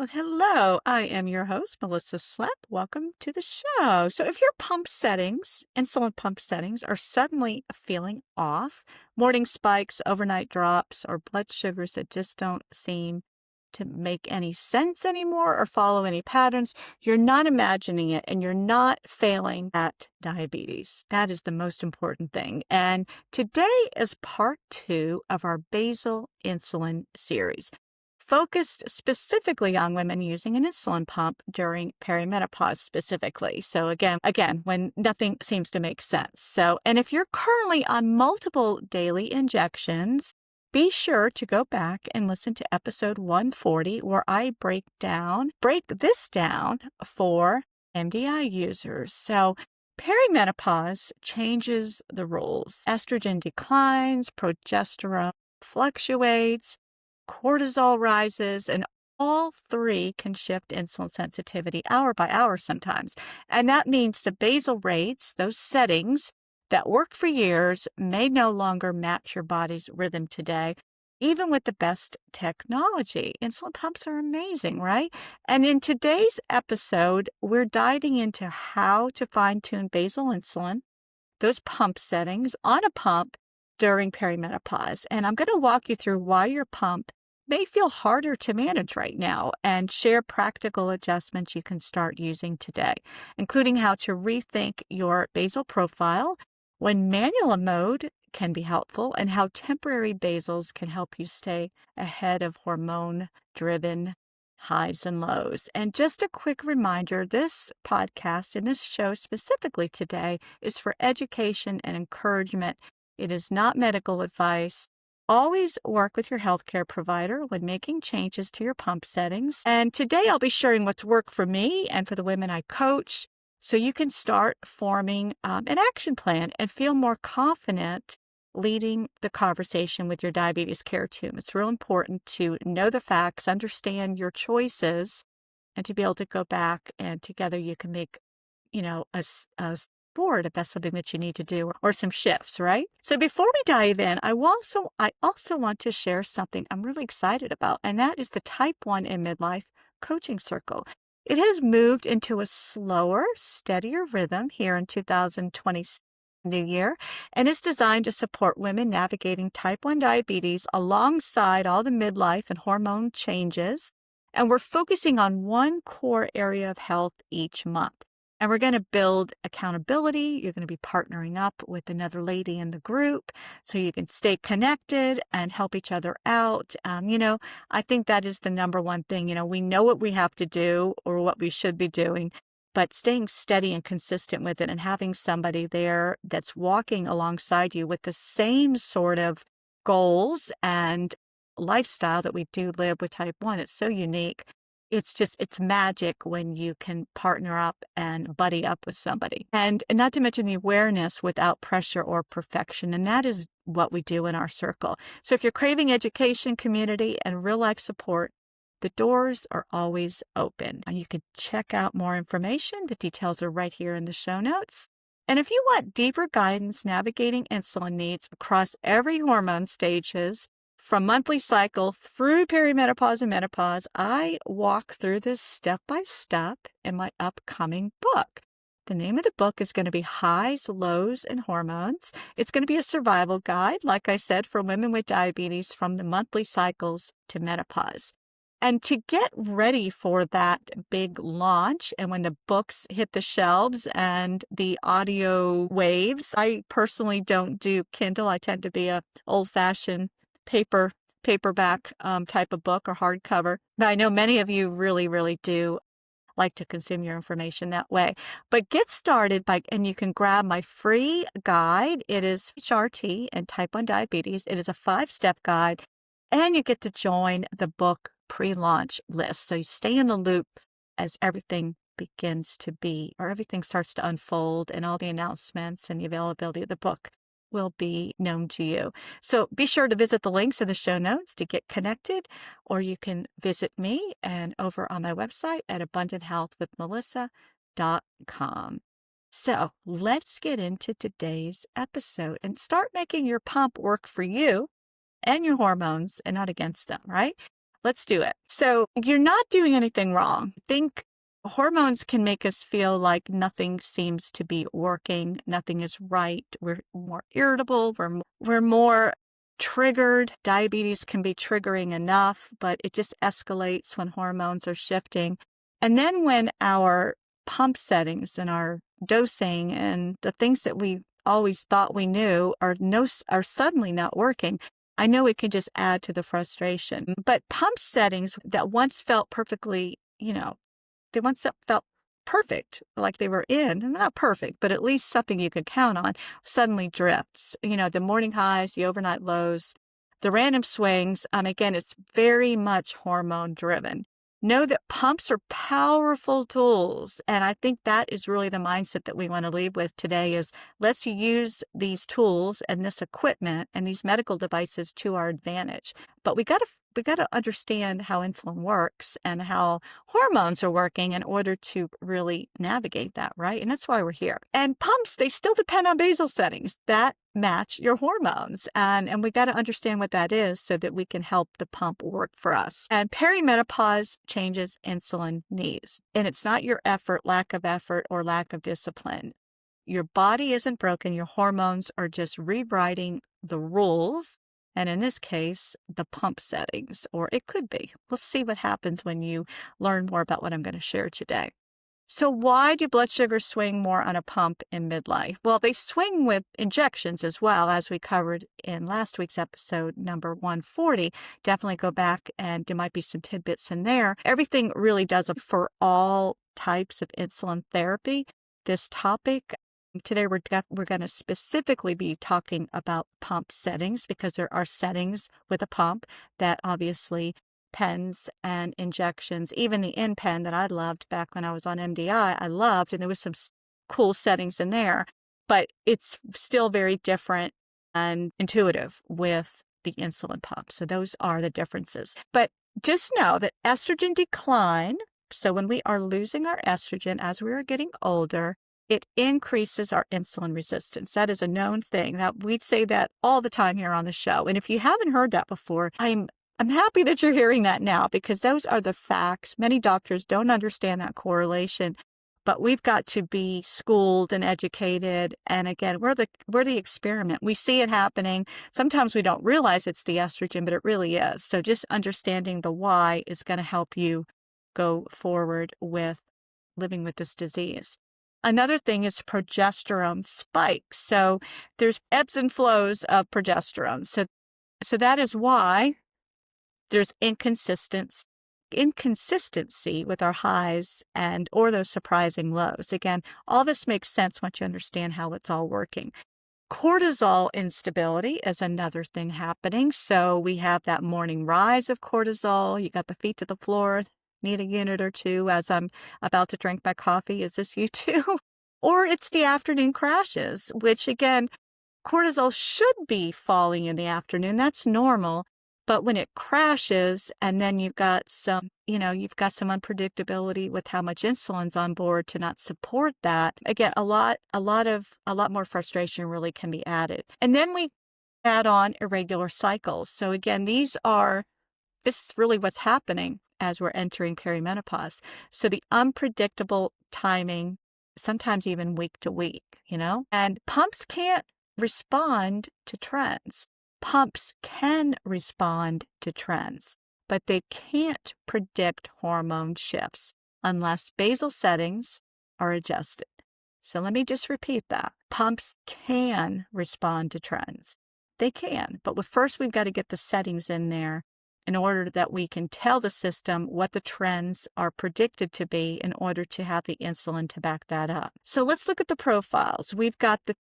Well, hello. I am your host, Melissa Slepp. Welcome to the show. So, if your insulin pump settings, are suddenly feeling off, morning spikes, overnight drops, or blood sugars that just don't seem to make any sense anymore or follow any patterns, you're not imagining it and you're not failing at diabetes. That is the most important thing. And today is part 2 of our basal insulin series, focused specifically on women using an insulin pump during perimenopause specifically. So again, when nothing seems to make sense. So, and if you're currently on multiple daily injections, be sure to go back and listen to episode 140 where I break this down for MDI users. So perimenopause changes the rules. Estrogen declines, progesterone fluctuates, cortisol rises, and all three can shift insulin sensitivity hour by hour sometimes. And that means the basal rates, those settings that worked for years, may no longer match your body's rhythm today, even with the best technology. Insulin pumps are amazing, right? And in today's episode, we're diving into how to fine-tune basal insulin, those pump settings on a pump during perimenopause. And I'm going to walk you through why your pump may feel harder to manage right now and share practical adjustments you can start using today, including how to rethink your basal profile when manual mode can be helpful and how temporary basals can help you stay ahead of hormone-driven highs and lows. And just a quick reminder, this podcast and this show specifically today is for education and encouragement. It is not medical advice. Always work with your healthcare provider when making changes to your pump settings. And today I'll be sharing what's worked for me and for the women I coach so you can start forming an action plan and feel more confident leading the conversation with your diabetes care team. It's real important to know the facts, understand your choices, and to be able to go back and together you can make, a board if that's something that you need to do or some shifts, right? So before we dive in, I also want to share something I'm really excited about, and that is the Type 1 in Midlife coaching circle. It has moved into a slower, steadier rhythm here in 2020 new year, and it's designed to support women navigating type 1 diabetes alongside all the midlife and hormone changes. And we're focusing on one core area of health each month. And we're going to build accountability. You're going to be partnering up with another lady in the group so you can stay connected and help each other out. I think that is the number one thing. We know what we have to do or what we should be doing, but staying steady and consistent with it and having somebody there that's walking alongside you with the same sort of goals and lifestyle that we do live with type 1. It's so unique. It's magic when you can partner up and buddy up with somebody. And not to mention the awareness without pressure or perfection. And that is what we do in our circle. So if you're craving education, community, and real life support, the doors are always open. And you can check out more information. The details are right here in the show notes. And if you want deeper guidance navigating insulin needs across every hormone stages, from monthly cycle through perimenopause and menopause, I walk through this step by step in my upcoming book. The name of the book is going to be Highs, Lows, and Hormones. It's going to be a survival guide, like I said, for women with diabetes from the monthly cycles to menopause. And to get ready for that big launch, and when the books hit the shelves and the audio waves, I personally don't do Kindle. I tend to be a old-fashioned paperback type of book or hardcover. But I know many of you really, really do like to consume your information that way. But get started and you can grab my free guide. It is HRT and type 1 diabetes. It is a 5-step guide, and you get to join the book pre-launch list. So you stay in the loop as everything begins to be, or everything starts to unfold, and all the announcements and the availability of the book will be known to you. So be sure to visit the links in the show notes to get connected, or you can visit me and over on my website at abundanthealthwithmelissa.com. So let's get into today's episode and start making your pump work for you and your hormones and not against them, right? Let's do it. So you're not doing anything wrong. Think hormones can make us feel like nothing seems to be working, nothing is right. We're more irritable, we're more triggered. Diabetes can be triggering enough, but it just escalates when hormones are shifting. And then when our pump settings and our dosing and the things that we always thought we knew are suddenly not working, I know it can just add to the frustration. But pump settings that once felt perfectly, they once felt perfect, like they were not perfect, but at least something you could count on, suddenly drifts. The morning highs, the overnight lows, the random swings. Again, it's very much hormone driven. Know that pumps are powerful tools. And I think that is really the mindset that we want to leave with today is let's use these tools and this equipment and these medical devices to our advantage. But we got to understand how insulin works and how hormones are working in order to really navigate that, right? And that's why we're here. And pumps, they still depend on basal settings that match your hormones. And we got to understand what that is so that we can help the pump work for us. And perimenopause changes insulin needs. And it's not your lack of discipline. Your body isn't broken. Your hormones are just rewriting the rules. And in this case, the pump settings, or it could be. Let's see what happens when you learn more about what I'm going to share today. So why do blood sugars swing more on a pump in midlife? Well, they swing with injections as well, as we covered in last week's episode, number 140. Definitely go back and there might be some tidbits in there. Everything really does it for all types of insulin therapy. This topic, today we're going to specifically be talking about pump settings because there are settings with a pump that obviously pens and injections, even the InPen that I loved back when I was on MDI, I loved, and there was some cool settings in there, but it's still very different and intuitive with the insulin pump. So those are the differences. But just know that estrogen decline, so when we are losing our estrogen as we are getting older, it increases our insulin resistance. That is a known thing. That we'd say that all the time here on the show. And if you haven't heard that before, I'm happy that you're hearing that now because those are the facts. Many doctors don't understand that correlation, but we've got to be schooled and educated. And again, we're the experiment. We see it happening. Sometimes we don't realize it's the estrogen, but it really is. So just understanding the why is going to help you go forward with living with this disease. Another thing is progesterone spikes. So there's ebbs and flows of progesterone. So that is why there's inconsistency with our highs or those surprising lows. Again, all this makes sense once you understand how it's all working. Cortisol instability is another thing happening. So we have that morning rise of cortisol. You got the feet to the floor, need a unit or two as I'm about to drink my coffee. Is this you too? Or it's the afternoon crashes, which again, cortisol should be falling in the afternoon. That's normal. But when it crashes and then you've got some unpredictability with how much insulin's on board to not support that, again, a lot more frustration really can be added. And then we add on irregular cycles. So again, this is really what's happening as we're entering perimenopause. So the unpredictable timing, sometimes even week to week, and pumps can't respond to trends. Pumps can respond to trends, but they can't predict hormone shifts unless basal settings are adjusted. So let me just repeat that. Pumps can respond to trends. They can, but first we've got to get the settings in there in order that we can tell the system what the trends are predicted to be in order to have the insulin to back that up. So let's look at the profiles. We've got a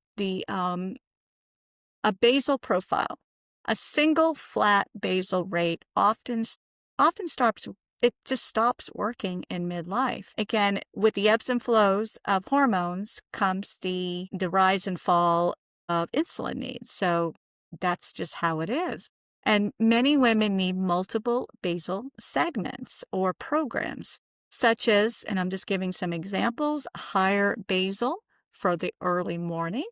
basal profile. A single flat basal rate often stops. It just stops working in midlife. Again, with the ebbs and flows of hormones comes the rise and fall of insulin needs. So that's just how it is. And many women need multiple basal segments or programs, such as, and I'm just giving some examples, higher basal for the early morning,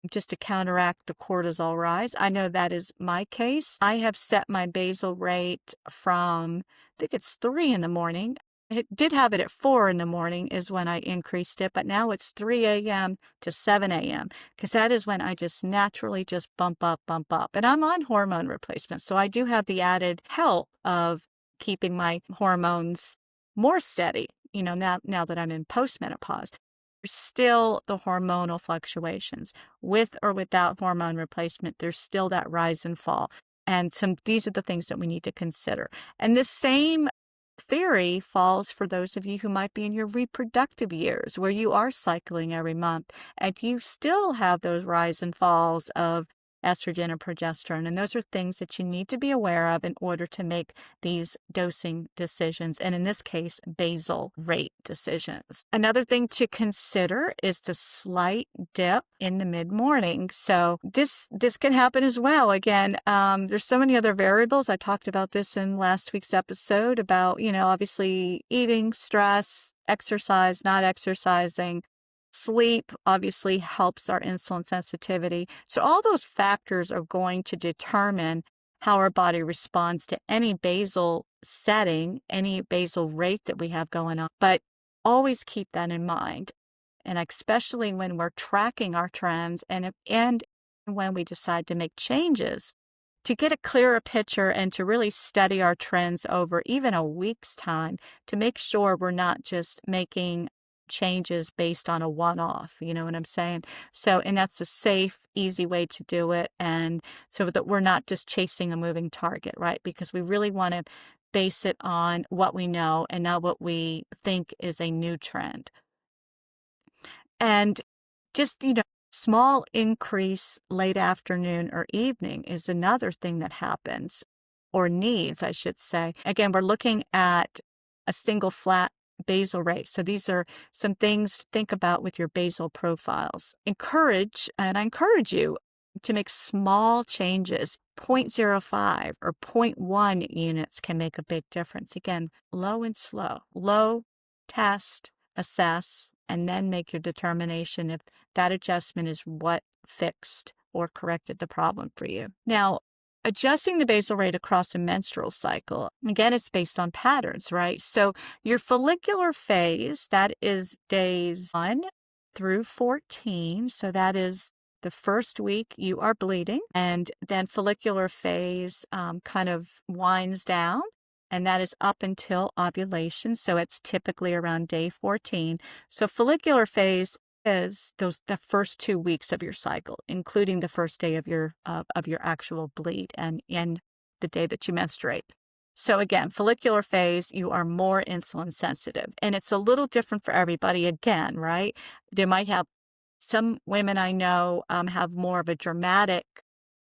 just to counteract the cortisol rise. I know that is my case. I have set my basal rate from, I think it's 3 in the morning. I did have it at 4 in the morning is when I increased it, but now it's 3 a.m. to 7 a.m. because that is when I just naturally just bump up. And I'm on hormone replacement, so I do have the added help of keeping my hormones more steady, now that I'm in postmenopause. There's still the hormonal fluctuations. With or without hormone replacement, there's still that rise and fall. And these are the things that we need to consider. And this same theory falls for those of you who might be in your reproductive years, where you are cycling every month and you still have those rise and falls of estrogen and progesterone. And those are things that you need to be aware of in order to make these dosing decisions. And in this case, basal rate decisions. Another thing to consider is the slight dip in the mid-morning. So this can happen as well. Again, there's so many other variables. I talked about this in last week's episode about, obviously eating, stress, exercise, not exercising. Sleep obviously helps our insulin sensitivity. So all those factors are going to determine how our body responds to any basal setting, any basal rate that we have going on. But always keep that in mind. And especially when we're tracking our trends and when we decide to make changes, to get a clearer picture and to really study our trends over even a week's time to make sure we're not just making changes based on a one-off, you know what I'm saying? So, and that's a safe, easy way to do it. And so that we're not just chasing a moving target, right? Because we really want to base it on what we know and not what we think is a new trend. And just, small increase late afternoon or evening is another thing that happens, or needs, I should say. Again, we're looking at a single flat basal rate. So these are some things to think about with your basal profiles. I encourage you to make small changes. 0.05 or 0.1 units can make a big difference. Again, low and slow. Low, test, assess, and then make your determination if that adjustment is what fixed or corrected the problem for you. Now, adjusting the basal rate across a menstrual cycle, again, it's based on patterns, right? So your follicular phase, that is days 1 through 14. So that is the first week you are bleeding. And then follicular phase kind of winds down. And that is up until ovulation. So it's typically around day 14. So follicular phase is the first 2 weeks of your cycle, including the first day of your actual bleed and the day that you menstruate. So again, follicular phase, you are more insulin sensitive, and it's a little different for everybody. Again, right? They might have some women I know have more of a dramatic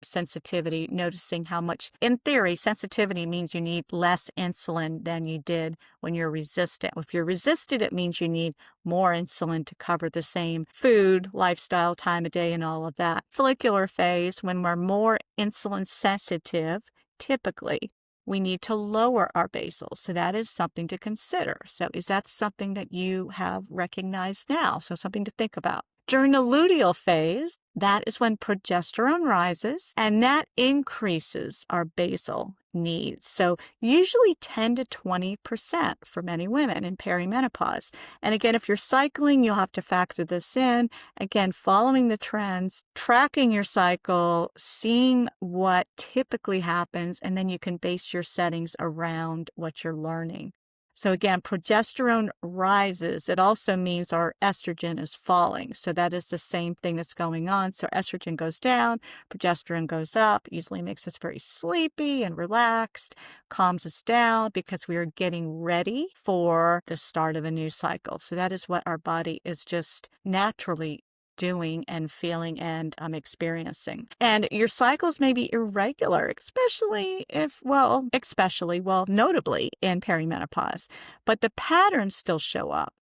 sensitivity, noticing how much, in theory, sensitivity means you need less insulin than you did when you're resistant. If you're resistant, it means you need more insulin to cover the same food, lifestyle, time of day, and all of that. Follicular phase, when we're more insulin sensitive, typically we need to lower our basal. So that is something to consider. So is that something that you have recognized now? So something to think about. During the luteal phase, that is when progesterone rises, and that increases our basal needs. So usually 10 to 20% for many women in perimenopause. And again, if you're cycling, you'll have to factor this in. Again, following the trends, tracking your cycle, seeing what typically happens, and then you can base your settings around what you're learning. So again, progesterone rises. It also means our estrogen is falling. So that is the same thing that's going on. So estrogen goes down, progesterone goes up, usually makes us very sleepy and relaxed, calms us down because we are getting ready for the start of a new cycle. So that is what our body is just naturally doing and feeling and experiencing. And your cycles may be irregular, notably in perimenopause, but the patterns still show up.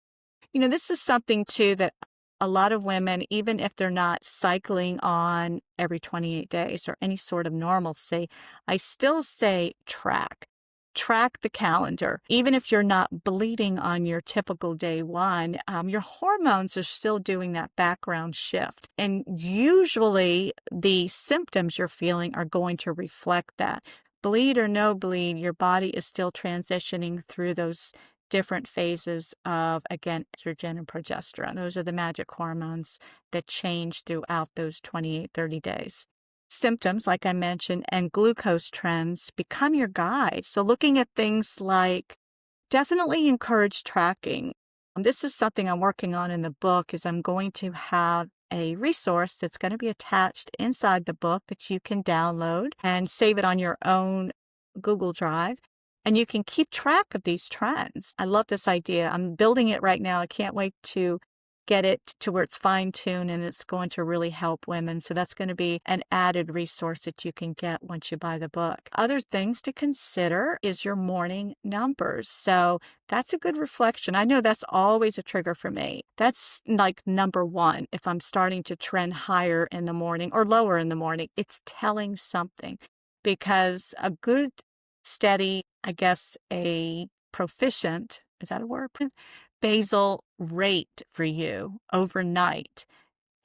This is something too that a lot of women, even if they're not cycling on every 28 days or any sort of normalcy, I still say track. track the calendar. Even if you're not bleeding on your typical day one, your hormones are still doing that background shift. And usually the symptoms you're feeling are going to reflect that. Bleed or no bleed, your body is still transitioning through those different phases of, again, estrogen and progesterone. Those are the magic hormones that change throughout those 28, 30 days. Symptoms, like I mentioned, and glucose trends become your guide. So looking at things like, definitely encourage tracking. This is something I'm working on in the book, is I'm going to have a resource that's going to be attached inside the book that you can download and save it on your own Google Drive. And you can keep track of these trends. I love this idea. I'm building it right now. I can't wait to get it to where it's fine-tuned and it's going to really help women. So that's going to be an added resource that you can get once you buy the book. Other things to consider is your morning numbers. So that's a good reflection. I know that's always a trigger for me. That's like number one. If I'm starting to trend higher in the morning or lower in the morning, it's telling something, because a good, steady, I guess a proficient, is that a word? Basal rate for you overnight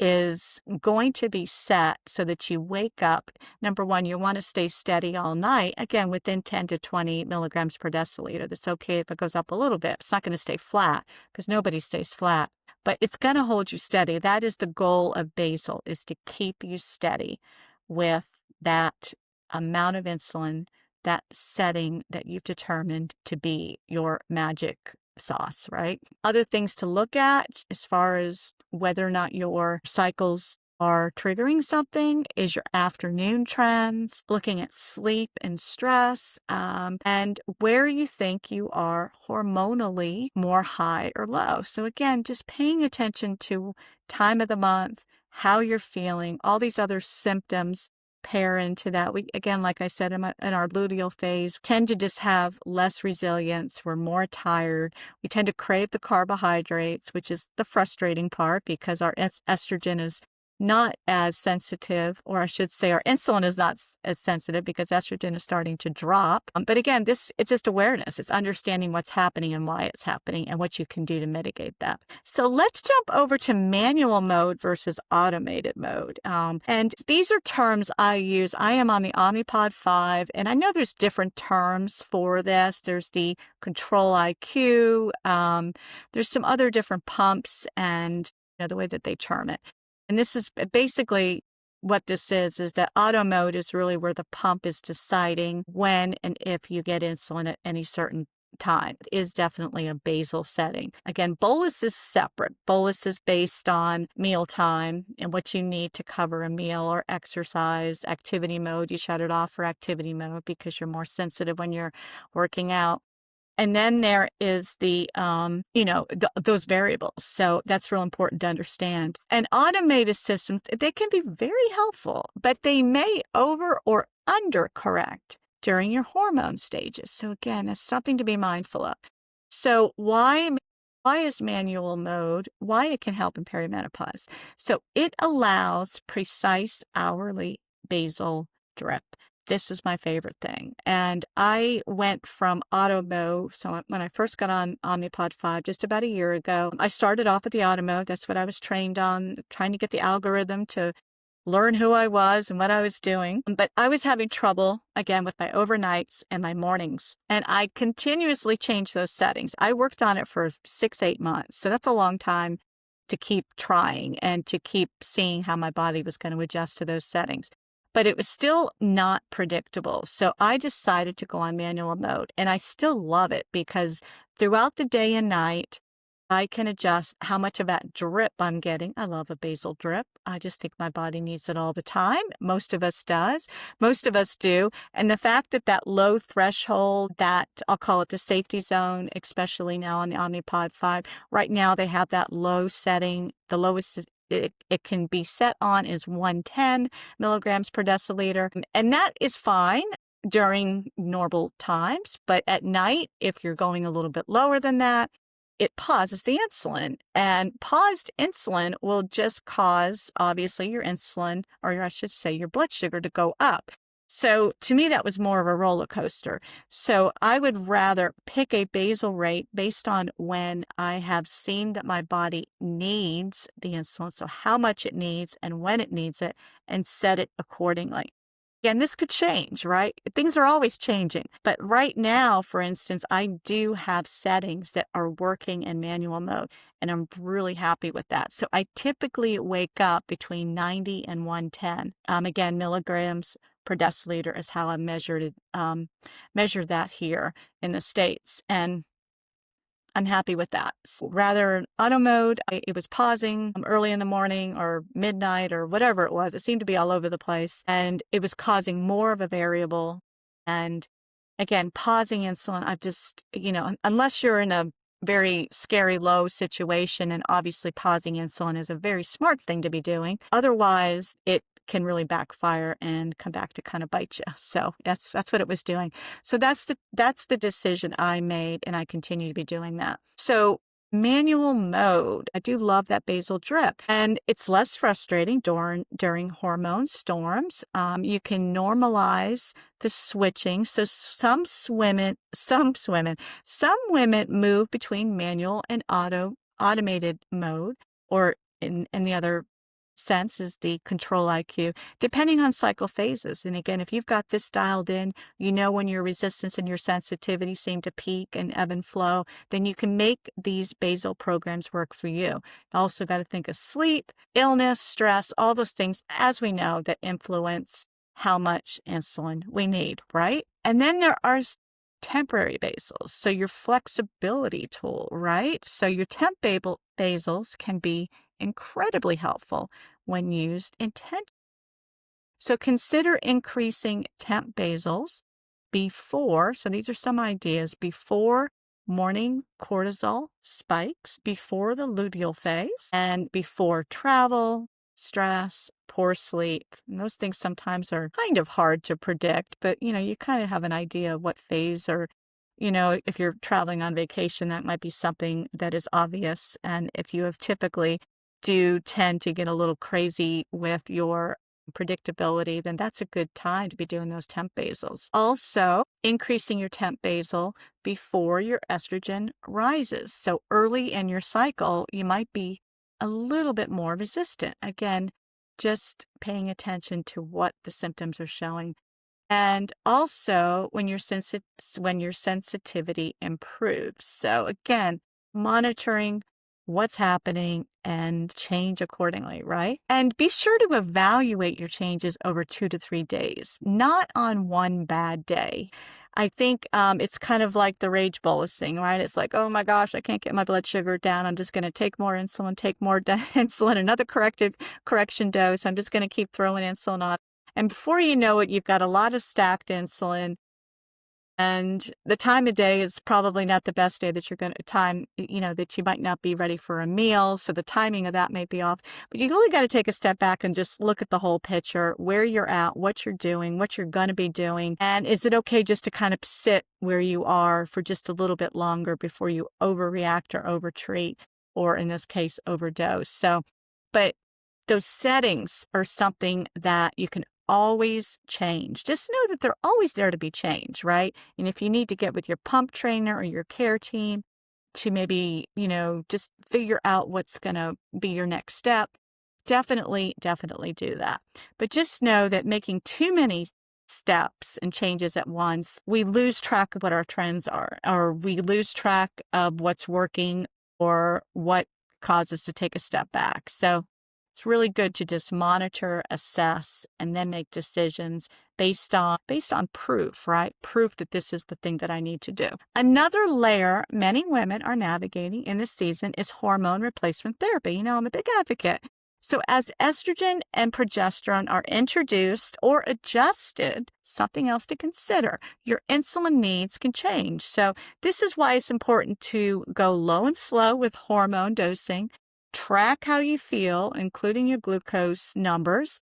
is going to be set so that you wake up. Number one, you want to stay steady all night, again, within 10 to 20 milligrams per deciliter. That's okay if it goes up a little bit. It's not going to stay flat, because nobody stays flat, but it's going to hold you steady. That is the goal of basal, is to keep you steady with that amount of insulin, that setting that you've determined to be your magic sauce, right? Other things to look at as far as whether or not your cycles are triggering something is your afternoon trends, looking at sleep and stress, and where you think you are hormonally more high or low. So again, just paying attention to time of the month, how you're feeling, all these other symptoms pair into that. We, again, like I said, in our luteal phase, tend to just have less resilience. We're more tired. We tend to crave the carbohydrates, which is the frustrating part, because our estrogen is not as sensitive, or I should say our insulin is not as sensitive, because estrogen is starting to drop. But again, it's just awareness. It's understanding what's happening and why it's happening and what you can do to mitigate that. So let's jump over to manual mode versus automated mode. And these are terms I use. I am on the Omnipod 5, and I know there's different terms for this. There's the Control IQ. There's some other different pumps and the way that they term it. And this is basically what this is that auto mode is really where the pump is deciding when and if you get insulin at any certain time. It is definitely a basal setting. Again, bolus is separate. Bolus is based on meal time and what you need to cover a meal or exercise. Activity mode, you shut it off for activity mode because you're more sensitive when you're working out. And then there is the, those variables. So that's real important to understand. And automated systems, they can be very helpful, but they may over or under correct during your hormone stages. So again, that's something to be mindful of. So why is manual mode, why it can help in perimenopause? So it allows precise hourly basal drip. This is my favorite thing. And I went from auto mode. So when I first got on Omnipod 5 just about a year ago, I started off with the auto mode. That's what I was trained on, trying to get the algorithm to learn who I was and what I was doing. But I was having trouble, again, with my overnights and my mornings. And I continuously changed those settings. I worked on it for 6-8 months. So that's a long time to keep trying and to keep seeing how my body was going to adjust to those settings. But it was still not predictable. So I decided to go on manual mode. And I still love it because throughout the day and night, I can adjust how much of that drip I'm getting. I love a basal drip. I just think my body needs it all the time. Most of us does. Most of us do. And the fact that that low threshold, that I'll call it the safety zone, especially now on the Omnipod 5, right now they have that low setting. The lowest it can be set on is 110 milligrams per deciliter. And that is fine during normal times. But at night, if you're going a little bit lower than that, it pauses the insulin. And paused insulin will just cause, obviously, your insulin, or I should say your blood sugar, to go up. So to me, that was more of a roller coaster. So I would rather pick a basal rate based on when I have seen that my body needs the insulin, so how much it needs and when it needs it, and set it accordingly. Again, this could change, right? Things are always changing. But right now, for instance, I do have settings that are working in manual mode, and I'm really happy with that. So I typically wake up between 90 and 110. Again, milligrams per deciliter is how I measured that here in the States. And I'm happy with that. So rather in auto mode, it was pausing early in the morning or midnight or whatever it was. It seemed to be all over the place, and it was causing more of a variable. And again, pausing insulin, I've just, unless you're in a very scary low situation, and obviously pausing insulin is a very smart thing to be doing. Otherwise, it can really backfire and come back to kind of bite you. So that's what it was doing. So that's the decision I made, and I continue to be doing that. So manual mode, I do love that basal drip, and it's less frustrating during hormone storms. You can normalize the switching. So some women move between manual and automated mode, or in the other sense is the control IQ, depending on cycle phases. And again, if you've got this dialed in, when your resistance and your sensitivity seem to peak and ebb and flow, then you can make these basal programs work for you. Also got to think of sleep, illness, stress, all those things, as we know, that influence how much insulin we need, right? And then there are temporary basals. So your flexibility tool, right? So your temp basals can be incredibly helpful when used intentionally. So consider increasing temp basals before, so these are some ideas, before morning cortisol spikes, before the luteal phase, and before travel, stress, poor sleep. And those things sometimes are kind of hard to predict, but you kind of have an idea of what phase, or if you're traveling on vacation, that might be something that is obvious. And if you have typically do tend to get a little crazy with your predictability, then that's a good time to be doing those temp basals. Also, increasing your temp basal before your estrogen rises. So early in your cycle, you might be a little bit more resistant. Again, just paying attention to what the symptoms are showing. And also when your sensitivity improves. So again, monitoring what's happening and change accordingly, right? And be sure to evaluate your changes over 2 to 3 days, not on one bad day. I think it's kind of like the rage bolusing, right? It's like, oh my gosh, I can't get my blood sugar down. I'm just going to take more insulin, insulin, another correction dose. I'm just going to keep throwing insulin on. And before you know it, you've got a lot of stacked insulin. And the time of day is probably not the best day that that you might not be ready for a meal. So the timing of that may be off. But you really got to take a step back and just look at the whole picture, where you're at, what you're doing, what you're going to be doing. And is it okay just to kind of sit where you are for just a little bit longer before you overreact or overtreat, or in this case, overdose? So, but those settings are something that you can always change. Just know that they're always there to be changed, right? And if you need to get with your pump trainer or your care team to maybe, just figure out what's going to be your next step, definitely do that. But just know that making too many steps and changes at once, we lose track of what our trends are, or we lose track of what's working or what causes us to take a step back. So it's really good to just monitor, assess, and then make decisions based on proof, right? Proof that this is the thing that I need to do. Another layer many women are navigating in this season is hormone replacement therapy. I'm a big advocate. So as estrogen and progesterone are introduced or adjusted, something else to consider, your insulin needs can change. So this is why it's important to go low and slow with hormone dosing. Track how you feel, including your glucose numbers,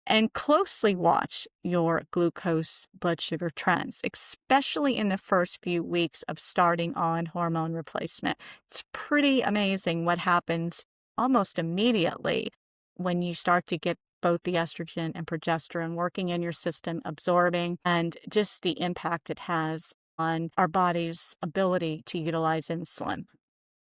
and closely watch your glucose blood sugar trends, especially in the first few weeks of starting on hormone replacement. It's pretty amazing what happens almost immediately when you start to get both the estrogen and progesterone working in your system, absorbing, and just the impact it has on our body's ability to utilize insulin.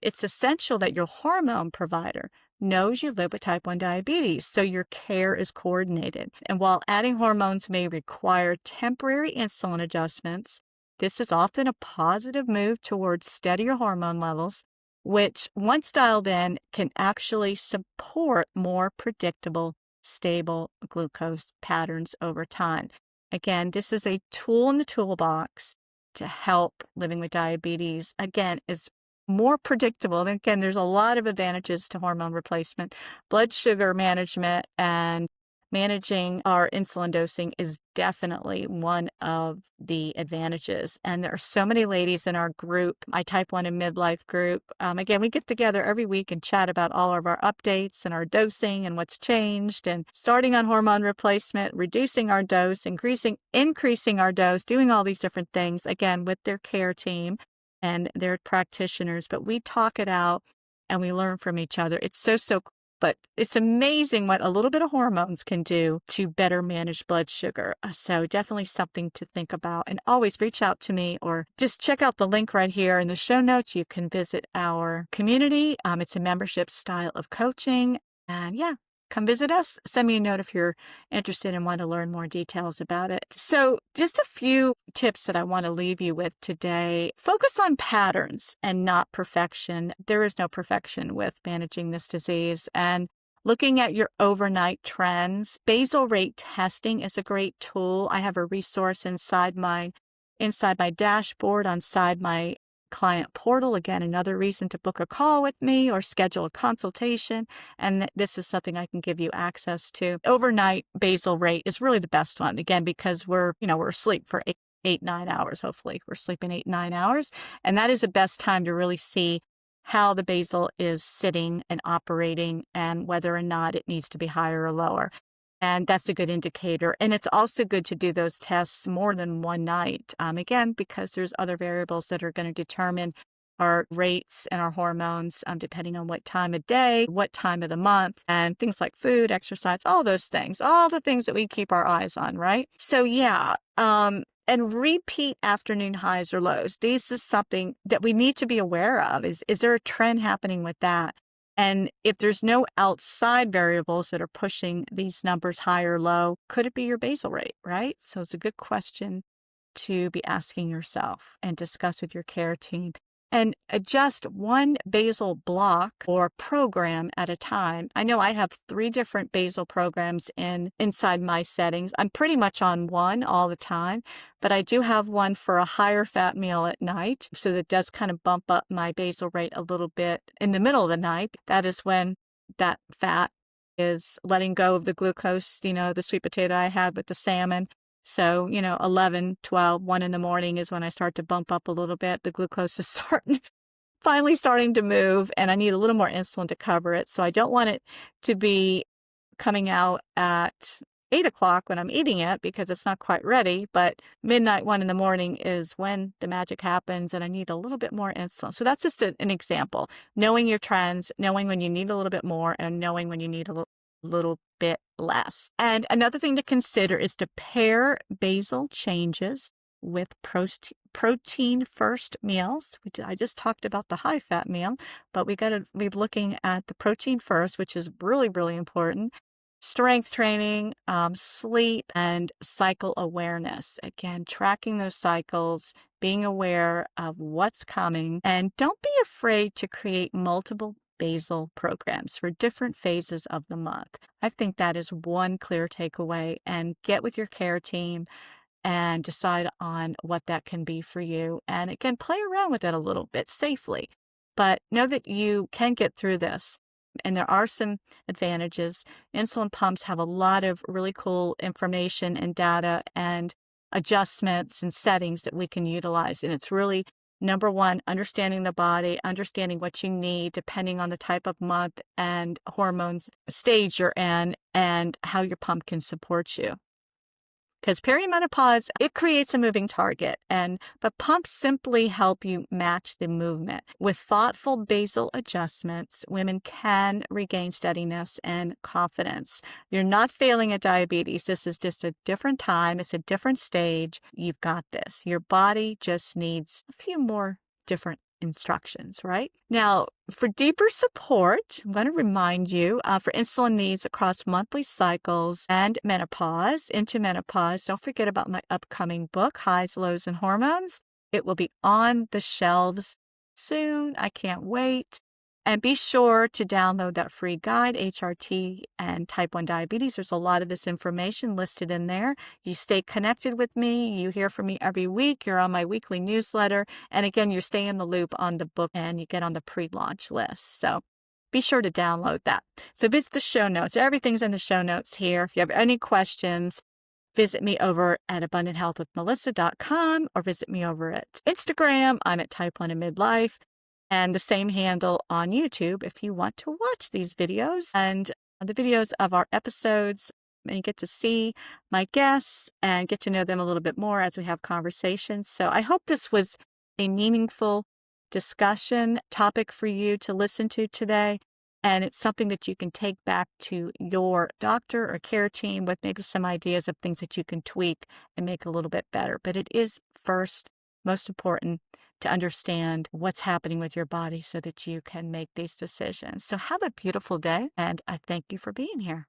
It's essential that your hormone provider knows you live with type 1 diabetes, so your care is coordinated. And while adding hormones may require temporary insulin adjustments, this is often a positive move towards steadier hormone levels, which, once dialed in, can actually support more predictable, stable glucose patterns over time. Again, this is a tool in the toolbox to help living with diabetes. Again, is more predictable. And again, there's a lot of advantages to hormone replacement. Blood sugar management and managing our insulin dosing is definitely one of the advantages. And there are so many ladies in our group, my type 1 and midlife group. Again, we get together every week and chat about all of our updates and our dosing and what's changed, and starting on hormone replacement, reducing our dose, increasing our dose, doing all these different things, again, with their care team and their practitioners. But we talk it out and we learn from each other. It's so cool. But it's amazing what a little bit of hormones can do to better manage blood sugar. So definitely something to think about. And always reach out to me or just check out the link right here in the show notes. You can visit our community. It's a membership style of coaching. And yeah, come visit us. Send me a note if you're interested and want to learn more details about it. So just a few tips that I want to leave you with today. Focus on patterns and not perfection. There is no perfection with managing this disease. And looking at your overnight trends, basal rate testing is a great tool. I have a resource inside my dashboard, inside my client portal. Again, another reason to book a call with me or schedule a consultation. And this is something I can give you access to. Overnight basal rate is really the best one. Again, because we're asleep for 8-9 hours. Hopefully we're sleeping 8-9 hours. And that is the best time to really see how the basal is sitting and operating and whether or not it needs to be higher or lower. And that's a good indicator. And it's also good to do those tests more than one night. Again, because there's other variables that are going to determine our rates and our hormones, depending on what time of day, what time of the month, and things like food, exercise, all those things, all the things that we keep our eyes on, right? So yeah, and repeat afternoon highs or lows. This is something that we need to be aware of. Is there a trend happening with that? And if there's no outside variables that are pushing these numbers high or low, could it be your basal rate, right? So it's a good question to be asking yourself and discuss with your care team. And adjust one basal block or program at a time. I know I have 3 different basal programs inside my settings. I'm pretty much on one all the time, but I do have one for a higher fat meal at night. So that does kind of bump up my basal rate a little bit in the middle of the night. That is when that fat is letting go of the glucose, the sweet potato I had with the salmon. So, 11, 12, 1 in the morning is when I start to bump up a little bit. The glucose is finally starting to move, and I need a little more insulin to cover it. So I don't want it to be coming out at 8 o'clock when I'm eating it because it's not quite ready. But midnight, 1 in the morning is when the magic happens, and I need a little bit more insulin. So that's just an example. Knowing your trends, knowing when you need a little bit more, and knowing when you need a little bit less. And another thing to consider is to pair basal changes with protein first meals. I just talked about the high fat meal, but we got to be looking at the protein first, which is really, really important. Strength training, sleep, and cycle awareness. Again, tracking those cycles, being aware of what's coming, and don't be afraid to create multiple basal programs for different phases of the month. I think that is one clear takeaway, and get with your care team and decide on what that can be for you. And again, play around with it a little bit safely, but know that you can get through this. And there are some advantages. Insulin pumps have a lot of really cool information and data and adjustments and settings that we can utilize. And it's really, number one, understanding the body, understanding what you need depending on the type of month and hormones stage you're in, and how your pump can support you. Because perimenopause, it creates a moving target, but pumps simply help you match the movement. With thoughtful basal adjustments, women can regain steadiness and confidence. You're not failing at diabetes. This is just a different time. It's a different stage. You've got this. Your body just needs a few more different instructions, right? Now, for deeper support, I'm going to remind you for insulin needs across monthly cycles and menopause, into menopause, don't forget about my upcoming book, Highs, Lows, and Hormones. It will be on the shelves soon. I can't wait. And be sure to download that free guide, HRT and type 1 diabetes. There's a lot of this information listed in there. You stay connected with me. You hear from me every week. You're on my weekly newsletter. And again, you stay in the loop on the book and you get on the pre-launch list. So be sure to download that. So visit the show notes. Everything's in the show notes here. If you have any questions, visit me over at abundanthealthwithmelissa.com or visit me over at Instagram. I'm at Type 1 and Midlife. And the same handle on YouTube if you want to watch these videos and the videos of our episodes, and you get to see my guests and get to know them a little bit more as we have conversations. So I hope this was a meaningful discussion topic for you to listen to today. And it's something that you can take back to your doctor or care team with maybe some ideas of things that you can tweak and make a little bit better. But it is first, most important, to understand what's happening with your body so that you can make these decisions. So have a beautiful day, and I thank you for being here.